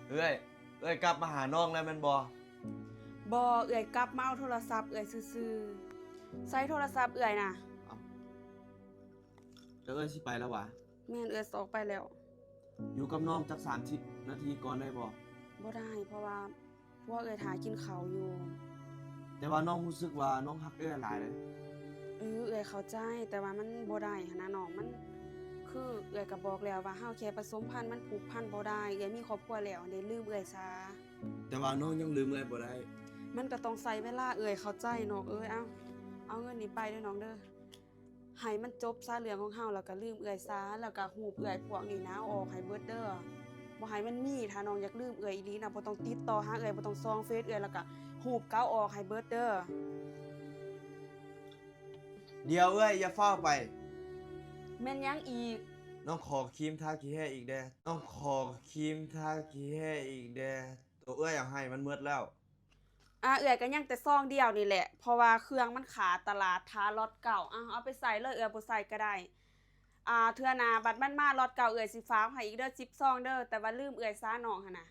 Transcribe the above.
เอ้ยกลับมาหาน้องแล้วแม่นบ่บ่เอื้อยกลับมาเอาโทรศัพท์เอื้อยซื่อๆใช้โทรศัพท์เอื้อยน่ะแล้วเอ้ยสิไปแล้ววะแม่นเอื้อยสออกไปแล้วอยู่กับน้องจัก30 นาทีก่อนได้บ่บ่ได้เพราะว่าเอื้อยถ่ายกินข้าวอยู่แต่ว่าน้องรู้สึกว่าน้องฮักเอ้ยหลายเลยเอื้อยเข้าใจแต่ว่ามันบ่ได้หันนะน้องมันคือเอื้อยก็บอกแล้วว่าเฮาแค่ผสมพันธุ์มันผูกพันบ่ได้เอื้อยมีครอบครัวแล้วได้ลืมเอื้อยซะแต่ว่าน้องยังลืมเอ้ยบ่ได้มันก็ต้องใช้เวลาเอื้อยเข้าใจน้องเอาเงินนี้ไปเด้อน้องเด้อให้มันจบซะเรื่องของเฮาแล้วก็ลืมเอื้อยซะแล้วก็ฮูบเอื้อยพวกนี้นะออกให้เบิดเด้อบ่ให้มันมีถ้าน้องอยากลืมเอื้อยอีหลีนะบ่ต้องติดต่อหาเอื้อยบ่ต้องส่องเฟซเอื้อยแล้วก็ฮูบเก่าออกให้เบิดเด้อเดี๋ยวเอ้ยอย่าเฝ้าไปแม่นยังอีกน้องขอครีมทาขี้แห้อีกเด้อน้องขอครีมทาขี้แห้อีกเด้อตัวเอ้ยอยากให้มันหมดแล้วเอื้อยก็ยังแต่ซองเดียวนี่แหละเพราะว่าเครื่องมันขาดตลาดท้าล็อตเก่าเอาไปใส่เลยเอื้อยบ่ใส่ก็ได้เทื่อหน้าบัดมันมาล็อตเก่าเอื้อยสิฝากให้อีกเด้อ10ซองเด้อแต่ว่าลืมเอื้อยซะน้องหั่นน่ะ